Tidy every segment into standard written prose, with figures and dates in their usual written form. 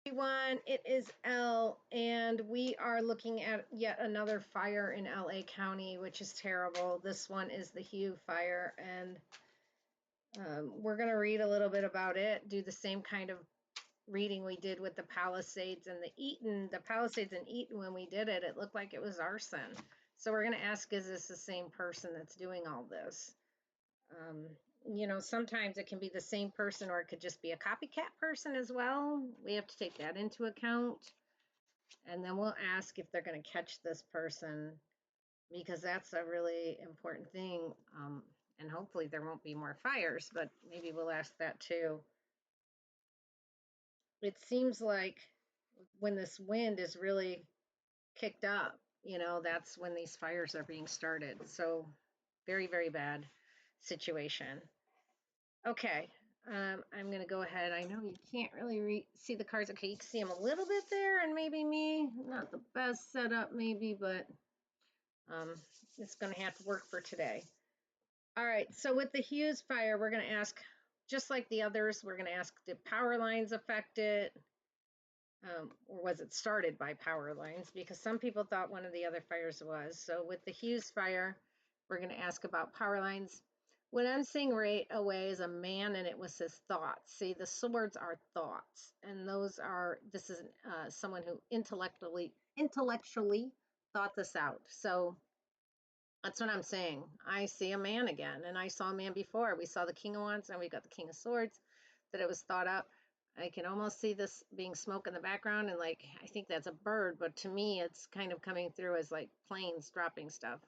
Everyone, it is Elle, and we are looking at yet another fire in LA County, which is terrible. This one is the Hughes fire, and we're going to read a little bit about it, do the same kind of reading we did with the Palisades and the Eaton. The Palisades and Eaton, when we did it, it looked like it was arson. So we're going to ask, is this the same person that's doing all this? Um, sometimes it can be the same person, or it could just be a copycat person as well. We have to take that into account. And then we'll ask if they're going to catch this person, because that's a really important thing. And hopefully there won't be more fires, but maybe we'll ask that too. It seems like when this wind is really kicked up, that's when these fires are being started. So very, very bad situation. Okay, I'm going to go ahead. I know you can't really see the cards. Okay, you can see them a little bit there, and maybe me. Not the best setup, maybe, but it's going to have to work for today. All right, so with the Hughes fire, we're going to ask, just like the others, we're going to ask, did power lines affect it? Or was it started by power lines? Because some people thought one of the other fires was. So with the Hughes fire, we're going to ask about power lines. What I'm seeing right away is a man, and it was his thoughts. See, the swords are thoughts, and this is someone who intellectually thought this out. So that's what I'm saying. I see a man again, and I saw a man before. We saw the King of Wands, and we got the King of Swords, that it was thought up. I can almost see this being smoke in the background, and like, I think that's a bird, but to me, it's kind of coming through as like planes dropping stuff,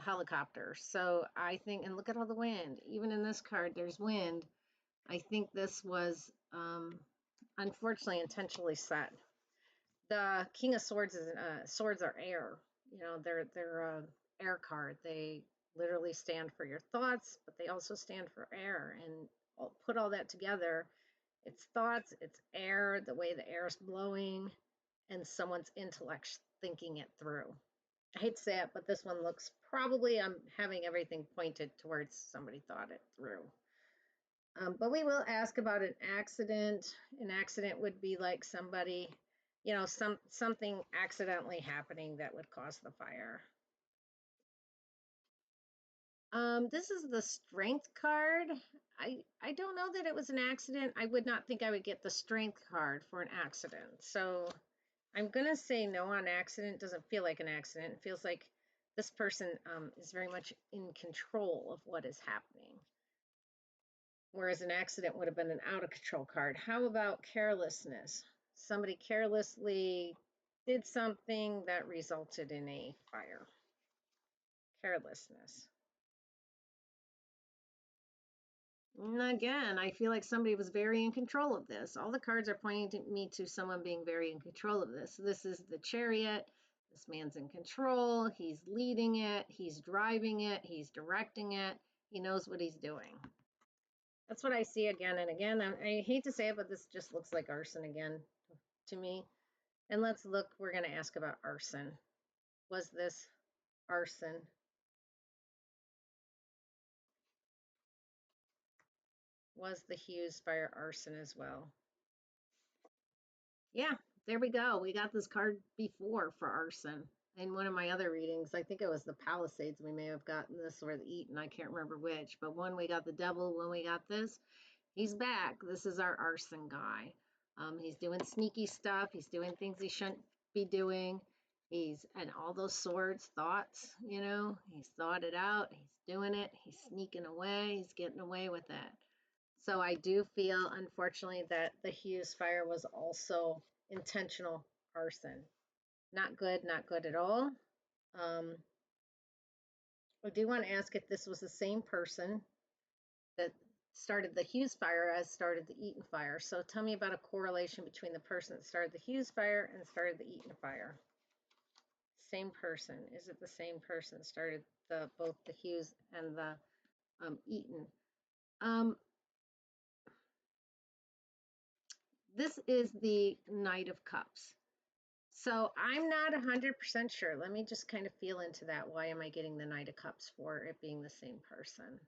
helicopters. So I think, and look at all the wind. Even in this card, there's wind. I think this was, unfortunately, intentionally set. The King of Swords swords are air. They're air card. They literally stand for your thoughts, but they also stand for air. And I'll put all that together, it's thoughts, it's air, the way the air is blowing, and someone's intellect thinking it through. I hate to say it, but this one looks, probably I'm having everything pointed towards somebody thought it through. But we will ask about an accident. An accident would be like somebody, something accidentally happening that would cause the fire. This is the strength card. I don't know that it was an accident. I would not think I would get the strength card for an accident. So I'm going to say no on accident. It doesn't feel like an accident. It feels like this person is very much in control of what is happening. Whereas an accident would have been an out of control card. How about carelessness? Somebody carelessly did something that resulted in a fire. Carelessness. And again, I feel like somebody was very in control of this. All the cards are pointing to me to someone being very in control of this. This is the Chariot. This man's in control. He's leading it. He's driving it. He's directing it. He knows what he's doing. That's what I see again and again. I hate to say it, but this just looks like arson again to me. And let's look, we're going to ask about arson. Was this arson? Was the Hughes fire arson as well? Yeah, there we go. We got this card before for arson. In one of my other readings, I think it was the Palisades, we may have gotten this, or the Eaton, I can't remember which. But one we got the devil, when we got this, he's back. This is our arson guy. He's doing sneaky stuff. He's doing things he shouldn't be doing. And all those swords, thoughts, he's thought it out. He's doing it. He's sneaking away. He's getting away with it. So I do feel, unfortunately, that the Hughes fire was also intentional arson. Not good, not good at all. I do want to ask if this was the same person that started the Hughes fire as started the Eaton fire. So tell me about a correlation between the person that started the Hughes fire and started the Eaton fire. Same person. Is it the same person that started both the Hughes and the Eaton? This is the Knight of Cups. So I'm not 100% sure. Let me just kind of feel into that. Why am I getting the Knight of Cups for it being the same person?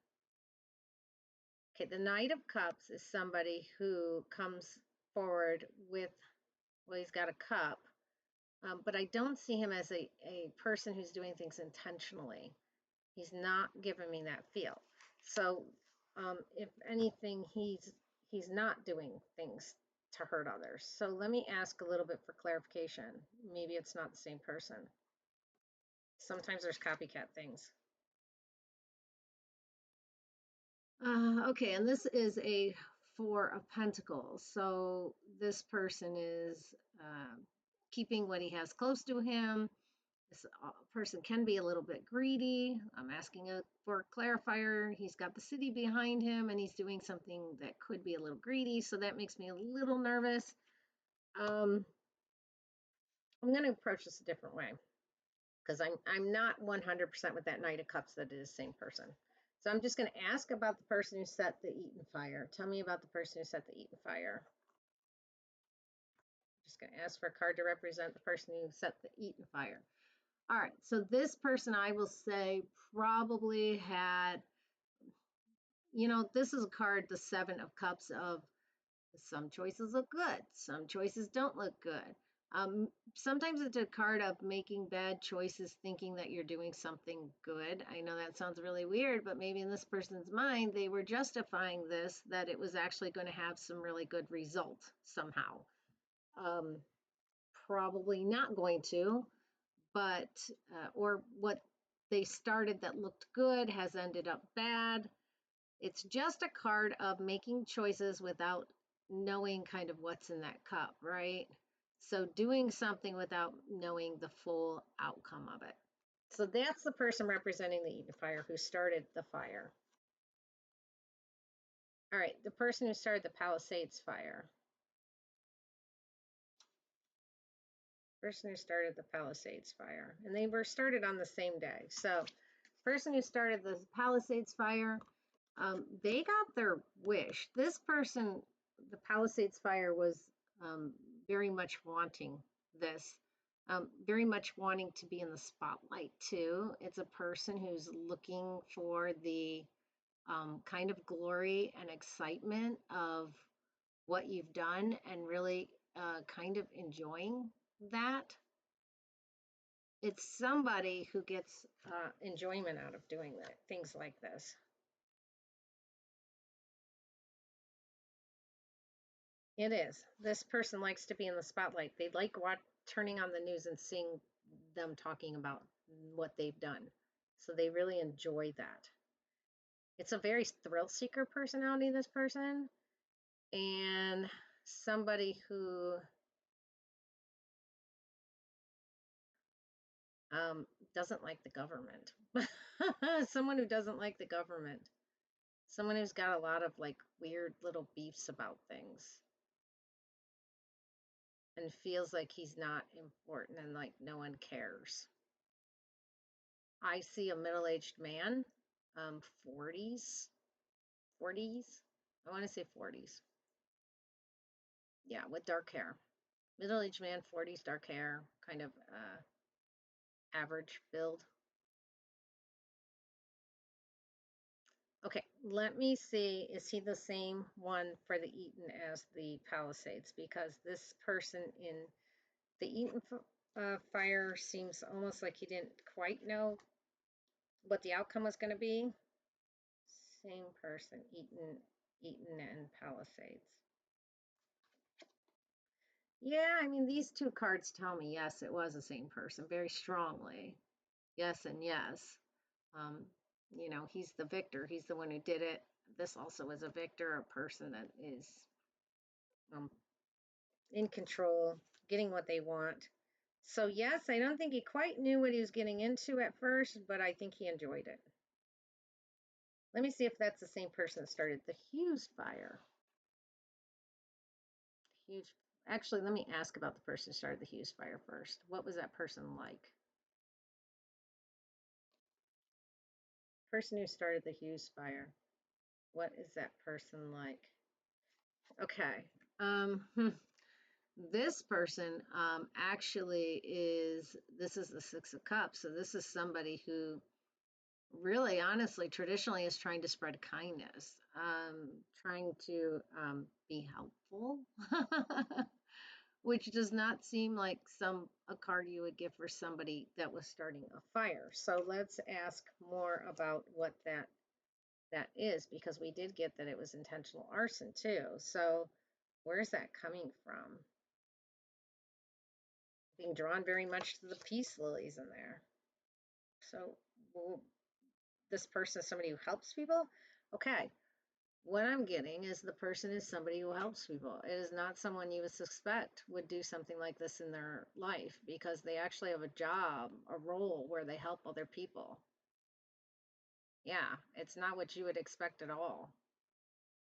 Okay, the Knight of Cups is somebody who comes forward with, well, he's got a cup, but I don't see him as a person who's doing things intentionally. He's not giving me that feel. So if anything, he's not doing things to hurt others. So let me ask a little bit for clarification. Maybe it's not the same person. Sometimes there's copycat things. Okay, and this is a Four of Pentacles. So this person is keeping what he has close to him. This person can be a little bit greedy. I'm asking for a clarifier. He's got the city behind him and he's doing something that could be a little greedy. So that makes me a little nervous. I'm going to approach this a different way because I'm not 100% with that Knight of Cups that it is the same person. So I'm just going to ask about the person who set the Eaton fire. Tell me about the person who set the Eaton fire. Just going to ask for a card to represent the person who set the Eaton fire. All right, so this person, I will say, probably had, this is a card, the Seven of Cups, of some choices look good, some choices don't look good. Sometimes it's a card of making bad choices, thinking that you're doing something good. I know that sounds really weird, but maybe in this person's mind, they were justifying this, that it was actually going to have some really good result somehow. Probably not going to, but or what they started that looked good has ended up bad. It's just a card of making choices without knowing kind of what's in that cup, right? So doing something without knowing the full outcome of it. So that's the person representing the Eaton fire who started the fire. All right, the person who started the Palisades fire. Person who started the Palisades fire. And they were started on the same day. So person who started the Palisades fire, they got their wish. This person, the Palisades fire, was very much wanting this, very much wanting to be in the spotlight too. It's a person who's looking for the kind of glory and excitement of what you've done and really kind of enjoying that. It's somebody who gets enjoyment out of doing that, things like this. It is. This person likes to be in the spotlight. They like turning on the news and seeing them talking about what they've done. So they really enjoy that. It's a very thrill seeker personality, this person, and somebody who doesn't like the government. Someone who doesn't like the government. Someone who's got a lot of like weird little beefs about things and feels like he's not important and like no one cares. I see a middle-aged man, 40s, 40s. I want to say 40s. Yeah, with dark hair. Middle-aged man, 40s, dark hair, kind of average build. Okay, let me see. Is he the same one for the Eaton as the Palisades? Because this person in the Eaton fire seems almost like he didn't quite know what the outcome was going to be. Same person, Eaton and Palisades. Yeah, I mean, these two cards tell me, yes, it was the same person very strongly. Yes and yes. Um, he's the victor. He's the one who did it. This also is a victor, a person that is in control, getting what they want. So yes, I don't think he quite knew what he was getting into at first, but I think he enjoyed it. Let me see if that's the same person that started the Hughes fire. Hughes. Actually, let me ask about the person who started the Hughes fire first. What was that person like? Person who started the Hughes fire. What is that person like? Okay. This person actually this is the Six of Cups. So this is somebody who really, honestly, traditionally is trying to spread kindness, trying to be helpful, which does not seem like a card you would give for somebody that was starting a fire. So let's ask more about what that is, because we did get that it was intentional arson too. So where's that coming from? Being drawn very much to the peace lilies in there. So well, this person is somebody who helps people. Okay, what I'm getting is the person is somebody who helps people. It is not someone you would suspect would do something like this in their life, because they actually have a job, a role where they help other people. Yeah, it's not what you would expect at all.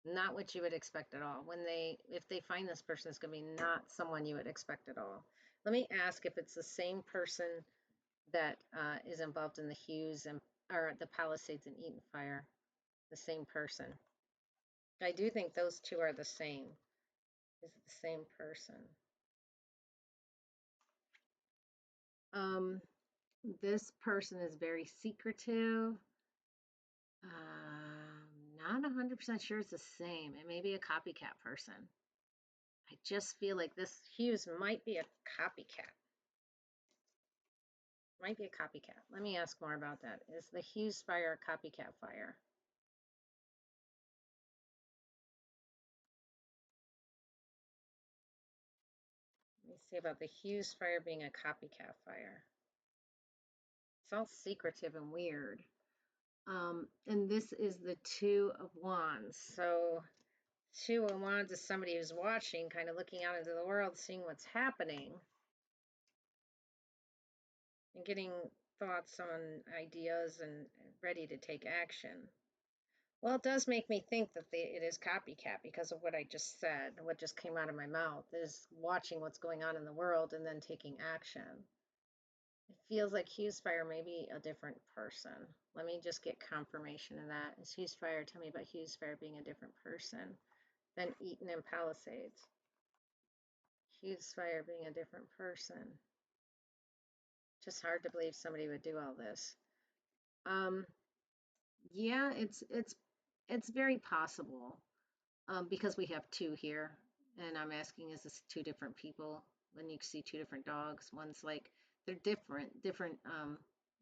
Not what you would expect at all. If they find this person, it's going to be not someone you would expect at all. Let me ask if it's the same person that is involved in the Hughes and or the Palisades and Eaton fire. The same person. I do think those two are the same. Is it the same person? Um, this person is very secretive. Not 100% sure it's the same. It may be a copycat person. I just feel like this Hughes might be a copycat. Might be a copycat. Let me ask more about that. Is the Hughes fire a copycat fire? Let me see about the Hughes fire being a copycat fire. It's all secretive and weird. And this is the Two of Wands. So Two of Wands is somebody who's watching, kind of looking out into the world, seeing what's happening, and getting thoughts on ideas and ready to take action. Well, it does make me think that it is copycat because of what I just said. What just came out of my mouth is watching what's going on in the world and then taking action. It feels like Hughes Fire may be a different person. Let me just get confirmation of that. Is Hughes Fire, tell me about Hughes Fire being a different person than Eaton and Palisades. Hughes Fire being a different person. Just hard to believe somebody would do all this. Yeah, it's very possible. Because we have two here, and I'm asking, is this two different people? When you see two different dogs, one's like, they're different.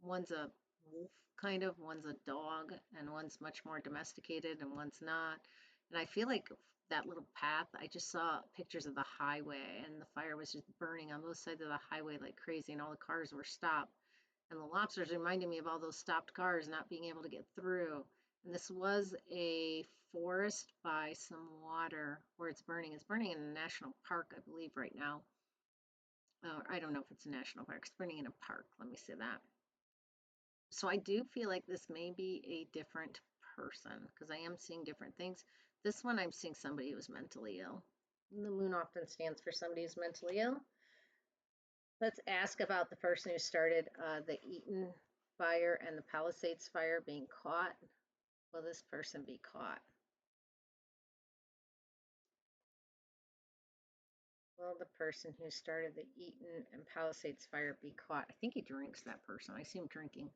One's a wolf kind of, one's a dog, and one's much more domesticated, and one's not. And I feel like that little path, I just saw pictures of the highway, and the fire was just burning on both sides of the highway like crazy, and all the cars were stopped. And the lobsters reminded me of all those stopped cars not being able to get through. And this was a forest by some water where it's burning. It's burning in a national park, I believe, right now. I don't know if it's a national park. It's burning in a park. Let me say that. So I do feel like this may be a different person because I am seeing different things. This one, I'm seeing somebody who's mentally ill. The moon often stands for somebody who's mentally ill. Let's ask about the person who started the Eaton fire and the Palisades fire being caught. Will this person be caught? Will the person who started the Eaton and Palisades fire be caught? I think he drinks, that person. I see him drinking.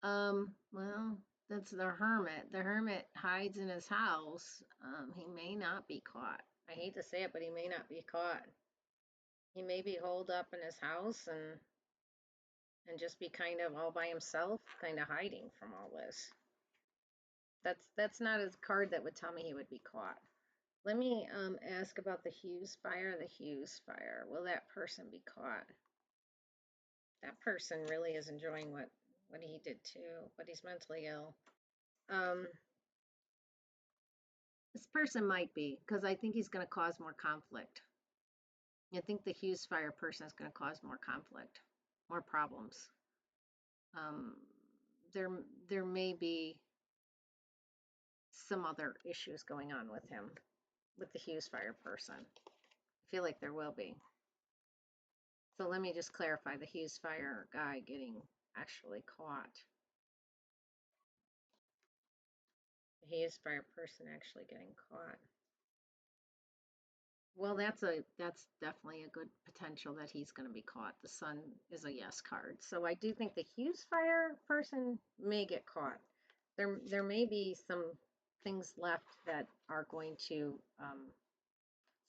Well, that's the hermit. The hermit hides in his house. He may not be caught. I hate to say it, but he may not be caught. He may be holed up in his house and just be kind of all by himself, kind of hiding from all this. That's not a card that would tell me he would be caught. Let me ask about the Hughes fire. The Hughes fire. Will that person be caught? That person really is enjoying what he did too, but he's mentally ill. Um, this person might be, because I think he's going to cause more conflict. I think the Hughes fire person is going to cause more conflict, more problems. Um, there there may be some other issues going on with him, with the Hughes fire person. I feel like there will be. So let me just clarify the Hughes fire guy getting actually caught. The Hughes fire person actually getting caught. Well, that's definitely a good potential that he's going to be caught. The sun is a yes card. So I do think the Hughes fire person may get caught. There may be some things left that are going to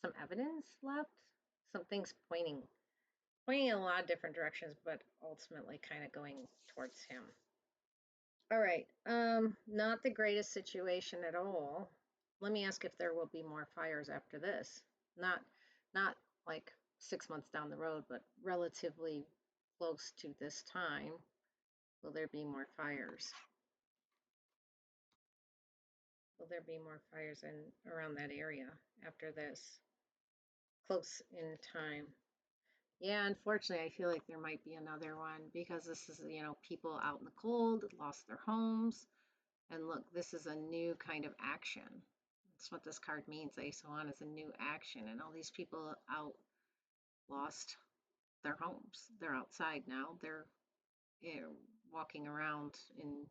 some evidence left, some things pointing in a lot of different directions, but ultimately kind of going towards him. All right, not the greatest situation at all. Let me ask if there will be more fires after this. Not, not like 6 months down the road, but relatively close to this time. Will there be more fires? Will there be more fires in around that area after this? Close in time. Yeah, unfortunately, I feel like there might be another one because this is, people out in the cold, lost their homes. And look, this is a new kind of action. That's what this card means. Ace of Wands is a new action. And all these people out lost their homes. They're outside now. They're walking around in,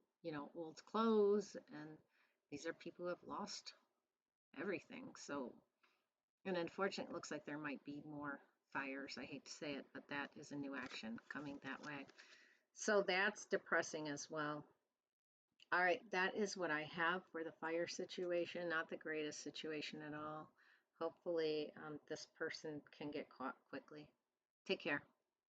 old clothes. And these are people who have lost everything. So, and unfortunately, it looks like there might be more fires. I hate to say it, but that is a new action coming that way. So that's depressing as well. All right, that is what I have for the fire situation. Not the greatest situation at all. Hopefully, this person can get caught quickly. Take care.